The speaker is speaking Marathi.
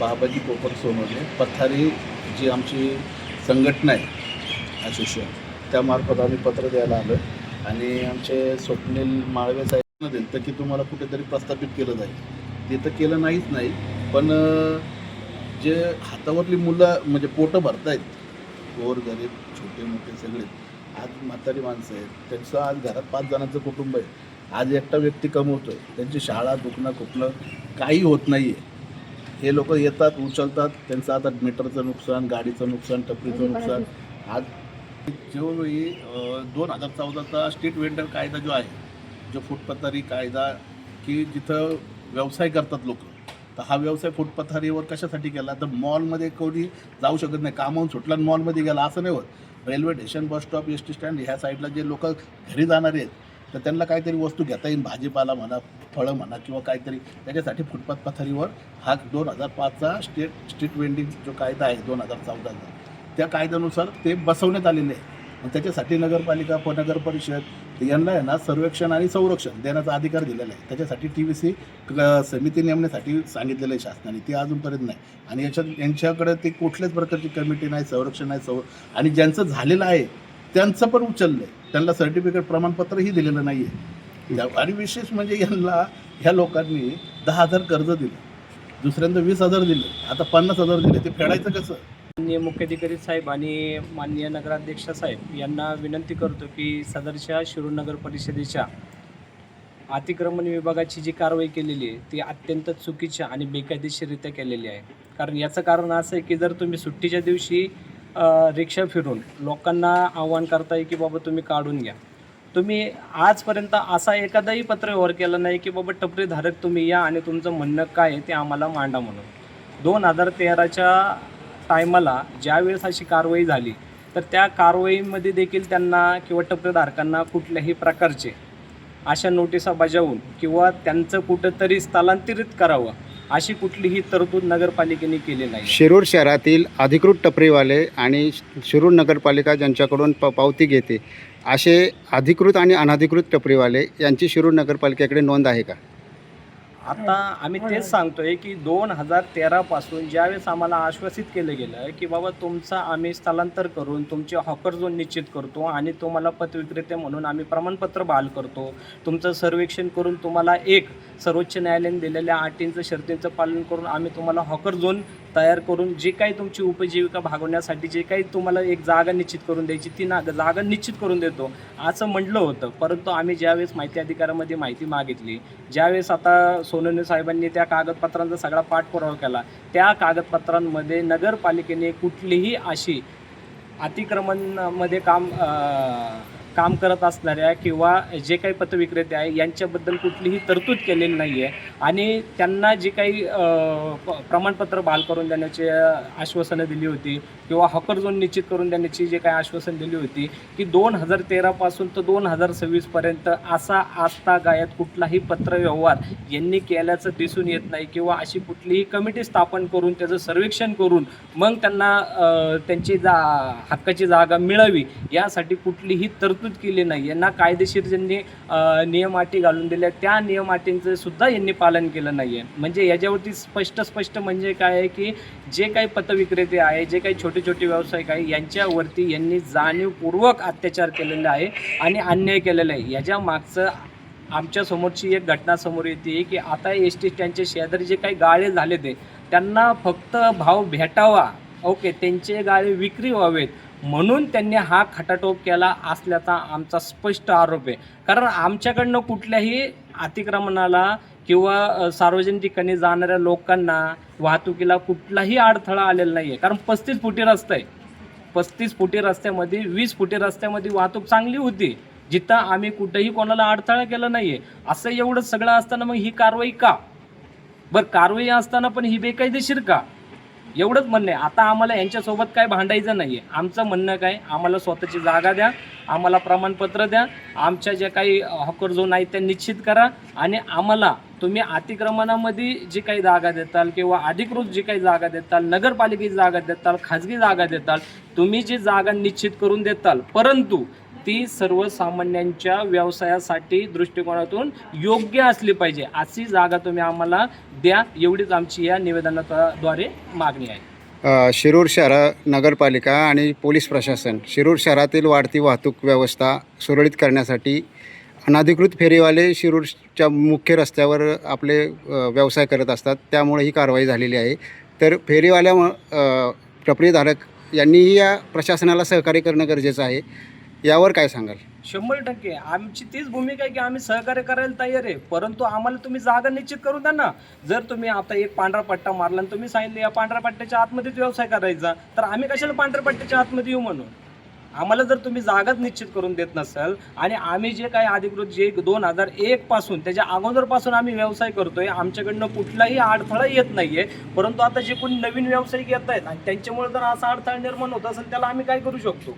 बाबाजी पोपट सोनवणे पथारी जी आमची संघटना आहे असोसिएशन, त्यामार्फत आम्ही पत्र द्यायला आलो आणि आमचे स्वप्नील माळवे साहेबांना दिलं तर की तुम्हाला कुठेतरी प्रस्थापित केलं जाईल. ते तर केलं नाही, पण जे हातावरली मुलं म्हणजे पोटं भरतायत, गोरगरीब छोटे मोठे सगळे, आज म्हातारी माणसं आहेत, त्यांचं आज घरात 5 जणांचं कुटुंब आहे. आज एकटा व्यक्ती कमवतो आहे, त्यांची शाळा दुखणं खुपणं काही होत नाही आहे. हे लोक येतात, उचलतात, त्यांचं आता मीटरचं नुकसान, गाडीचं नुकसान, टपरीचं नुकसान. आज जो 2014चा स्ट्रीट वेंडर कायदा जो आहे, जो फुटपथारी कायदा, की जिथं व्यवसाय करतात लोक, तर हा व्यवसाय फुटपथारीवर कशासाठी केला? तर मॉलमध्ये कोणी जाऊ शकत नाही, कामावून सुटला आणि मॉलमध्ये गेला असं नाही होत. Railway station, bus stop, S T stand ह्या साईडला जे लोक घरी जाणारे आहेत, तर त्यांना काहीतरी वस्तू घेता येईल, भाजीपाला म्हणा, फळं म्हणा किंवा काहीतरी, त्याच्यासाठी फुटपाथ पथारीवर हा 2005चा स्ट्रीट वेंडिंग जो कायदा आहे 2014चा, त्या कायद्यानुसार ते बसवण्यात आलेले आहे. आणि त्याच्यासाठी नगरपालिका, नगर परिषद यांना आहे ना सर्वेक्षण आणि संरक्षण देण्याचा अधिकार दिलेला आहे. त्याच्यासाठी TVC समिती नेमण्यासाठी सांगितलेलं आहे शासनाने, ती अजूनपर्यंत नाही. आणि यांच्याकडे ते कुठल्याच प्रकारची कमिटी नाही, संरक्षण नाही, आणि ज्यांचं झालेलं आहे त्यांचं पण उचललं आहे, त्यांना सर्टिफिकेट प्रमाणपत्रही दिलेलं नाही आहे. आणि विशेष म्हणजे ह्या लोकांनी 10,000 कर्ज दिलं, दुसऱ्यांदा 20,000 दिले, आता 50,000 दिले, ते फेडायचं कसं? माननीय मुख्याधिकारी साहेब आणि माननीय नगराध्यक्ष साहेब यांना विनंती करतो की सदरच्या शिरूर नगर परिषदेच्या अतिक्रमण विभागाची जी कारवाई केलेली आहे ती अत्यंत चुकीच्या आणि बेकायदेशीररित्या केलेली आहे. कारण याचं कारण असं आहे की जर तुम्ही सुट्टीच्या दिवशी रिक्षा फिरून लोकांना आव्हान करताय की बाबा तुम्ही काढून घ्या, तुम्ही आजपर्यंत असा एखादाही पत्रव्यवहार केला नाही की बाबा टपरीधारक तुम्ही या आणि तुमचं म्हणणं काय आहे ते आम्हाला मांडा म्हणून. 2013च्या टायमाला ज्यावेळेस अशी कारवाई झाली तर त्या कारवाईमध्ये देखील त्यांना किंवा टपरीधारकांना कुठल्याही प्रकारचे अशा नोटिसा बजावून किंवा त्यांचं कुठंतरी स्थलांतरित करावं अशी कुठलीही तरतूद नगरपालिकेने केली नाही. शिरूर शहरातील अधिकृत टपरीवाले आणि शिरूर नगरपालिका ज्यांच्याकडून पावती घेते असे अधिकृत आणि अनधिकृत टपरीवाले यांची शिरूर नगरपालिकेकडे नोंद आहे का? आता आम्ही तेच सांगतोय की 2013 पासून ज्यावेळेस आम्हाला आश्वासित केलं गेलं की बाबा तुमचा आम्ही स्थलांतर करून तुमचे हॉकर झोन निश्चित करतो आणि तुम्हाला पतविक्रेते म्हणून आम्ही प्रमाणपत्र बहाल करतो, तुमचं सर्वेक्षण करून तुम्हाला एक सर्वोच्च न्यायालयाने दिलेल्या अटींचं शर्तींचं पालन करून आम्ही तुम्हाला हॉकर झोन तयार करून जे काही तुमची उपजीविका भागवण्यासाठी जे काही तुम्हाला एक जागा निश्चित करून द्यायची ती जागा निश्चित करून देतो असं म्हटलं होतं. परंतु आम्ही ज्यावेळेस माहिती अधिकारामध्ये माहिती मागितली, ज्यावेळेस आता सोनवणे साहेबांनी त्या कागदपत्रांचा सगळा पाठपुरावा केला, त्या कागदपत्रांमध्ये नगरपालिकेने कुठलीही अशी अतिक्रमणमध्ये काम करत असणाऱ्या किंवा जे काही पतविक्रेते आहे यांच्याबद्दल कुठलीही तरतूद केलेली नाही आहे. आणि त्यांना जी काही प्रमाणपत्र बहाल करून देण्याची आश्वासनं दिली होती किंवा हॉकर झोन निश्चित करून देण्याची जे काही आश्वासन दिली होती की 2013 पासून तर 2026पर्यंत असा आजतागायत कुठलाही पत्रव्यवहार यांनी केल्याचं दिसून येत नाही किंवा अशी कुठलीही कमिटी स्थापन करून त्याचं सर्वेक्षण करून मग त्यांना त्यांची हक्काची जागा मिळावी यासाठी कुठलीही तरतूद केली नाही आहे. ना कायदेशीर ज्यांनी नियम अटी घालून दिल्या त्या नियम अटींचं सुद्धा यांनी पालन केलं नाही आहे. म्हणजे याच्यावरती स्पष्ट म्हणजे काय आहे की जे काही पतविक्रेते आहे, जे काही छोटे छोटे व्यावसायिक आहे यांच्यावरती यांनी जाणीवपूर्वक अत्याचार केलेला आहे आणि अन्याय केलेला आहे. याच्या मागचं आमच्या समोरची एक घटना समोर येते की आता ST स्टँडच्या शेजारी जे काही गाळे झाले ते त्यांना फक्त भाव भेटावा, ओके, त्यांचे गाळे विक्री व्हावेत म्हणून त्यांनी हा खटाटोप केला असल्याचा आमचा स्पष्ट आरोप आहे. कारण आमच्याकडनं कुठल्याही अतिक्रमणाला किंवा सार्वजनिक ठिकाणी जाणाऱ्या लोकांना वाहतुकीला कुठलाही अडथळा आलेला नाही आहे. कारण 35 फुटी रस्ता आहे, 35 फुटी रस्त्यामध्ये 20 फुटी रस्त्यामध्ये वाहतूक चांगली होती, जिथं आम्ही कुठेही कोणाला अडथळा केला नाही आहे. असं एवढं सगळं असताना मग ही कारवाई का? बरं, कारवाई असताना पण ही बेकायदेशीर का? एवढंच म्हणणं आहे. आता आम्हाला यांच्यासोबत काय भांडायचं नाही आहे. आमचं म्हणणं काय, आम्हाला स्वतःची जागा द्या, आम्हाला प्रमाणपत्र द्या, आमच्या ज्या काही हॉकर झोन आहेत त्या निश्चित करा आणि आम्हाला तुम्ही अतिक्रमणामध्ये जी काही जागा देताल किंवा अधिकृत जी काही जागा देताल, नगरपालिकेची जागा देताल, खाजगी जागा देताल, तुम्ही जी जागा निश्चित करून देताल, परंतु ती सर्वसामान्यांच्या व्यवसायासाठी दृष्टिकोनातून योग्य असली पाहिजे, अशी जागा तुम्ही आम्हाला द्या, एवढीच आमची या निवेदनाद्वारे मागणी आहे. शिरूर शहर नगरपालिका आणि पोलीस प्रशासन शिरूर शहरातील वाढती वाहतूक व्यवस्था सुरळीत करण्यासाठी अनधिकृत फेरीवाले शिरूरच्या मुख्य रस्त्यावर आपले व्यवसाय करत असतात, त्यामुळे ही कारवाई झालेली आहे. तर फेरीवाल्या टपरीधारक यांनीही या प्रशासनाला सहकार्य करणं गरजेचं आहे. यावर काय सांगाल? 100% आमची तीच भूमिका आहे की आम्ही सहकार्य करायला तयार आहे, परंतु आम्हाला तुम्ही जागा निश्चित करून द्या ना. जर तुम्ही आता एक पांढरा पट्टा मारला आणि तुम्ही सांगितले या पांढऱ्या पट्ट्याच्या आतमध्येच व्यवसाय करायचा, तर आम्ही कशाला पांढऱ्या पट्ट्याच्या आतमध्ये येऊ म्हणून? आम्हाला जर तुम्ही जागाच निश्चित करून देत नसाल आणि आम्ही जे काही अधिकृत जे 2001 पासून त्याच्या अगोदरपासून आम्ही व्यवसाय करतोय, आमच्याकडनं कुठलाही अडथळा येत नाहीये, परंतु आता जे कोणी नवीन व्यावसायिक येत आहेत आणि त्यांच्यामुळे जर असा अडथळा निर्माण होत असेल त्याला आम्ही काय करू शकतो?